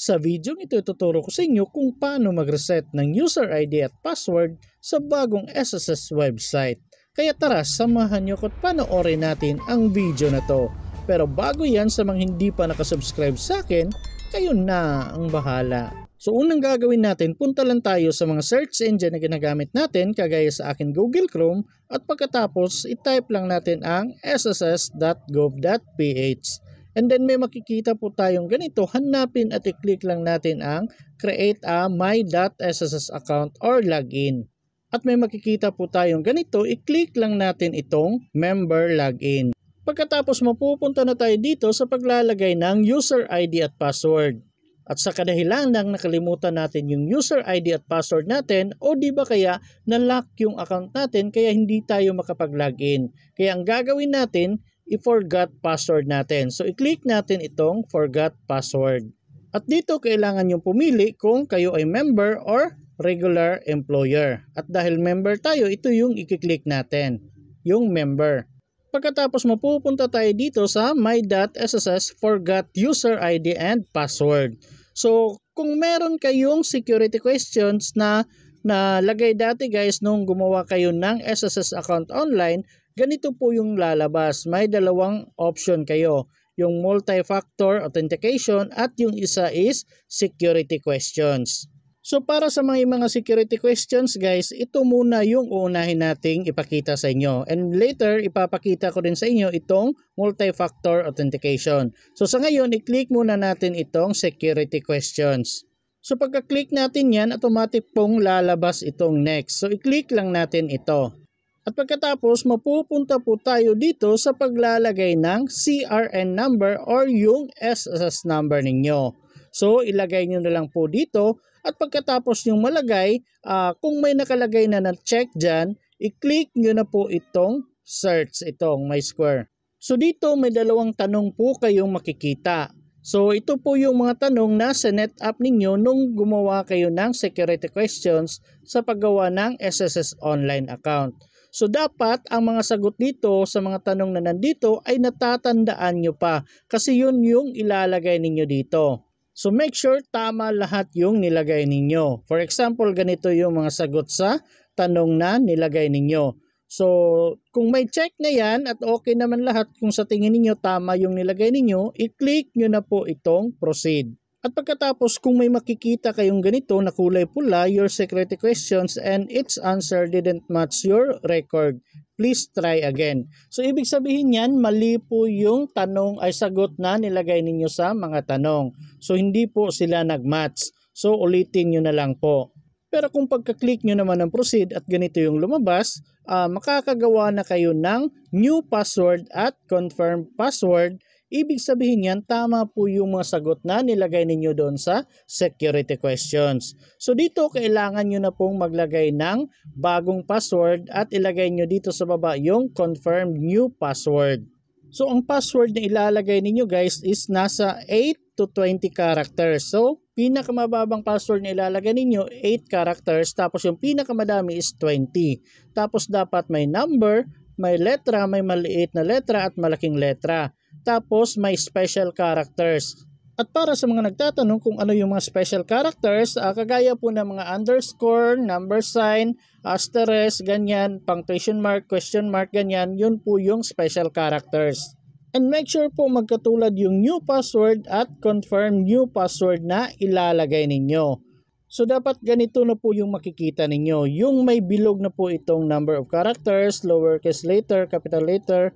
Sa video ito ituturo ko sa inyo kung paano mag-reset ng user ID at password sa bagong SSS website. Kaya tara, samahan nyo ko't panoorin natin ang video na to. Pero bago yan, sa mga hindi pa nakasubscribe sa akin, kayo na ang bahala. So unang gagawin natin, punta lang tayo sa mga search engine na ginagamit natin kagaya sa akin Google Chrome at pagkatapos i-type lang natin ang sss.gov.ph. And then may makikita po tayong ganito, hanapin at i-click lang natin ang create a my.sss account or login. At may makikita po tayong ganito, i-click lang natin itong member login. Pagkatapos mapupunta na tayo dito sa paglalagay ng user ID at password. At sa kadahilan ng nakalimutan natin yung user ID at password natin o di ba kaya na-lock yung account natin kaya hindi tayo makapag-login. Kaya ang gagawin natin, i-forgot password natin. So i-click natin itong forgot password. At dito kailangan yung pumili kung kayo ay member or regular employer. At dahil member tayo, ito yung i-click natin, yung member. Pagkatapos mapupunta tayo dito sa my.sss forgot user ID and password. So kung meron kayong security questions na lagay dati guys nung gumawa kayo ng SSS account online, ganito po yung lalabas. May dalawang option kayo. Yung multi-factor authentication at yung isa is security questions. So para sa mga security questions guys, ito muna yung uunahin nating ipakita sa inyo. And later, ipapakita ko din sa inyo itong multi-factor authentication. So sa ngayon, i-click muna natin itong security questions. So pagka-click natin yan, automatic pong lalabas itong next. So i-click lang natin ito. At pagkatapos, mapupunta po tayo dito sa paglalagay ng CRN number or yung SSS number ninyo. So ilagay nyo na lang po dito. At pagkatapos yung malagay, kung may nakalagay na check dyan, i-click nyo na po itong search, itong my square. So dito may dalawang tanong po kayong makikita. So ito po yung mga tanong na sinet up ninyo nung gumawa kayo ng security questions sa paggawa ng SSS online account. So dapat ang mga sagot dito sa mga tanong na nandito ay natatandaan nyo pa kasi yun yung ilalagay ninyo dito. So make sure tama lahat yung nilagay ninyo. For example, ganito yung mga sagot sa tanong na nilagay ninyo. So kung may check na yan at okay naman lahat, kung sa tingin ninyo tama yung nilagay ninyo, i-click nyo na po itong proceed. At pagkatapos kung may makikita kayong ganito na kulay pula, your security questions and its answer didn't match your record, please try again. So ibig sabihin yan, mali po yung tanong ay sagot na nilagay ninyo sa mga tanong. So hindi po sila nag-match. So ulitin nyo na lang po. Pero kung pagka-click nyo naman ng proceed at ganito yung lumabas, makakagawa na kayo ng new password at confirm password. Ibig sabihin yan, tama po yung mga sagot na nilagay ninyo doon sa security questions. So dito kailangan nyo na pong maglagay ng bagong password at ilagay nyo dito sa baba yung confirm new password. So ang password na ilalagay ninyo guys is nasa 8 to 20 characters. So pinakamababang password na ilalagay ninyo 8 characters, tapos yung pinakamadami is 20. Tapos dapat may number, may letra, may maliit na letra at malaking letra. Tapos may special characters. At para sa mga nagtatanong kung ano yung mga special characters, kagaya po ng mga underscore, number sign, asterisk, ganyan, punctuation mark, question mark, ganyan, yun po yung special characters. And make sure po magkatulad yung new password at confirm new password na ilalagay ninyo. So dapat ganito na po yung makikita ninyo. Yung may bilog na po itong number of characters, lowercase letter, capital letter,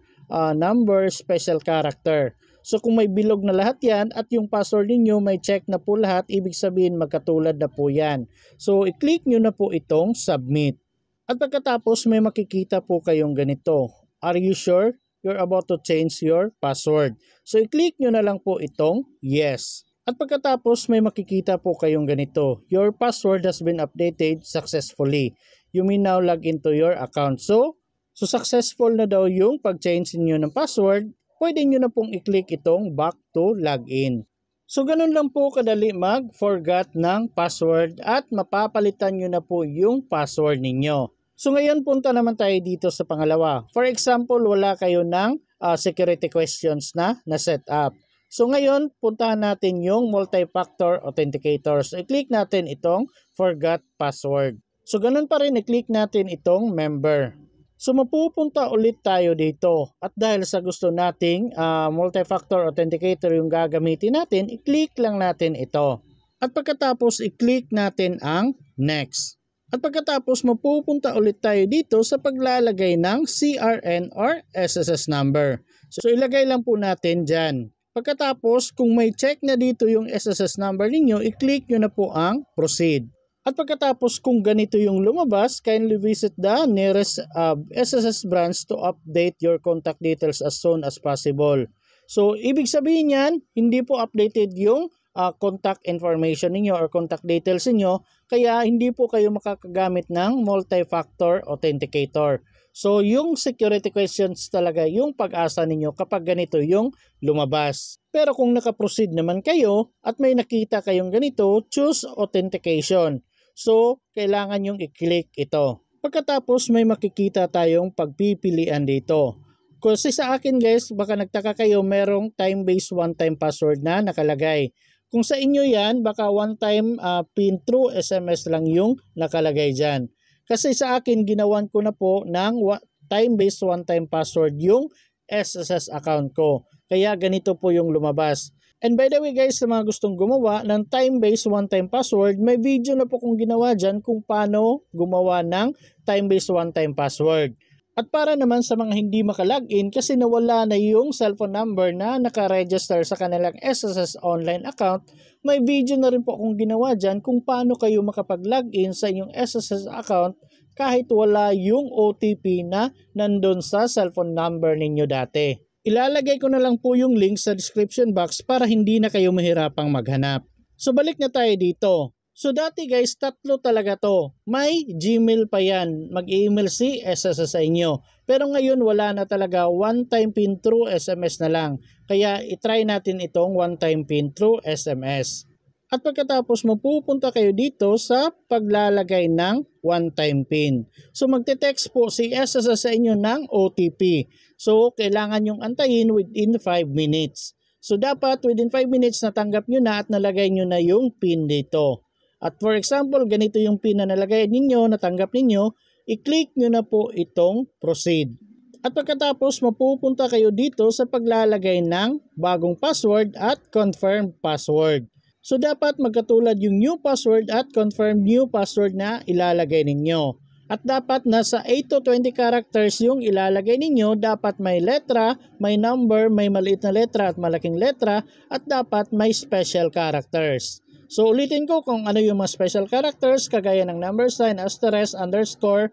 number, special character. So kung may bilog na lahat yan at yung password niyo may check na po lahat, ibig sabihin magkatulad na po yan. So i-click nyo na po itong submit. At pagkatapos may makikita po kayong ganito. Are you sure you're about to change your password? So i-click nyo na lang po itong yes. At pagkatapos may makikita po kayong ganito. Your password has been updated successfully. You may now log into your account. So successful na daw yung pag-change niyo ng password. Pwede nyo na pong i-click itong back to login. So ganun lang po kadali mag-forgot ng password at mapapalitan nyo na po yung password ninyo. So ngayon punta naman tayo dito sa pangalawa. For example, wala kayo ng security questions na set up. So ngayon, puntahan natin yung multi-factor authenticator. So i-click natin itong forgot password. So ganun pa rin, i-click natin itong member. So mapupunta ulit tayo dito. At dahil sa gusto nating multi-factor authenticator yung gagamitin natin, i-click lang natin ito. At pagkatapos, i-click natin ang next. At pagkatapos, mapupunta ulit tayo dito sa paglalagay ng CRN or SSS number. So ilagay lang po natin dyan. Pagkatapos, kung may check na dito yung SSS number ninyo, i-click nyo na po ang proceed. At pagkatapos, kung ganito yung lumabas, kindly visit the nearest SSS branch to update your contact details as soon as possible. So ibig sabihin yan, hindi po updated yung contact information ninyo or contact details niyo, kaya hindi po kayo makakagamit ng multi-factor authenticator. So yung security questions talaga yung pag-asa ninyo kapag ganito yung lumabas. Pero kung nakaproceed naman kayo at may nakita kayong ganito, choose authentication. So kailangan yung i-click ito. Pagkatapos may makikita tayong pagpipilian dito. Kasi sa akin guys, baka nagtaka kayo, merong time-based one-time password na nakalagay. Kung sa inyo yan, baka one-time PIN through SMS lang yung nakalagay dyan. Kasi sa akin, ginawan ko na po ng time-based one-time password yung SSS account ko. Kaya ganito po yung lumabas. And by the way guys, sa mga gustong gumawa ng time-based one-time password, may video na po kong ginawa dyan kung paano gumawa ng time-based one-time password. At para naman sa mga hindi makalagin kasi nawala na yung cellphone number na nakaregister sa kanilang SSS online account, may video na rin po akong ginawa dyan kung paano kayo makapag-login sa inyong SSS account kahit wala yung OTP na nandun sa cellphone number ninyo dati. Ilalagay ko na lang po yung link sa description box para hindi na kayo mahirapang maghanap. So balik na tayo dito. So dati guys, tatlo talaga to. May Gmail pa yan. Mag-email si SSS sa inyo. Pero ngayon wala na talaga. One-time PIN through SMS na lang. Kaya itry natin itong one-time PIN through SMS. At pagkatapos mapupunta kayo dito sa paglalagay ng one-time PIN. So magte-text po si SSS sa inyo ng OTP. So kailangan yung antayin within 5 minutes. So dapat within 5 minutes natanggap nyo na at nalagay nyo na yung PIN dito. At for example, ganito yung PIN na nalagay ninyo, natanggap ninyo, i-click nyo na po itong proceed. At pagkatapos, mapupunta kayo dito sa paglalagay ng bagong password at confirm password. So dapat magkatulad yung new password at confirm new password na ilalagay ninyo. At dapat nasa 8 to 20 characters yung ilalagay ninyo, dapat may letra, may number, may maliit na letra at malaking letra, at dapat may special characters. So ulitin ko kung ano yung mga special characters kagaya ng number sign, asterisk, underscore,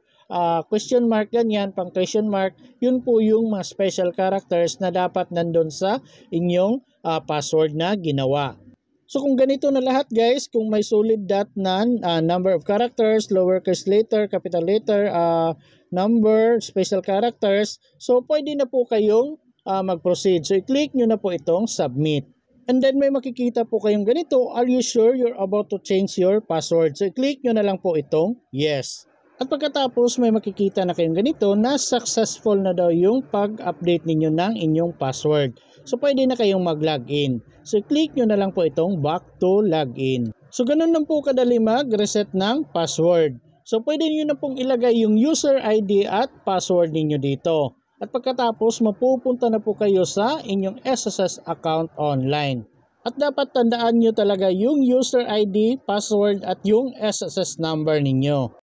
question mark, ganyan, punctuation mark. Yun po yung mga special characters na dapat nandun sa inyong password na ginawa. So kung ganito na lahat guys, kung may solid dot na number of characters, lowercase letter, capital letter, number, special characters, so pwede na po kayong mag-proceed. So i-click nyo na po itong submit. And then may makikita po kayong ganito, are you sure you're about to change your password? So i-click nyo na lang po itong yes. At pagkatapos may makikita na kayong ganito na successful na daw yung pag-update ninyo ng inyong password. So pwede na kayong mag-login. So i-click nyo na lang po itong back to login. So ganun lang po kadali mag-reset ng password. So pwede nyo na pong ilagay yung user ID at password ninyo dito. At pagkatapos, mapupunta na po kayo sa inyong SSS account online. At dapat tandaan nyo talaga yung user ID, password at yung SSS number ninyo.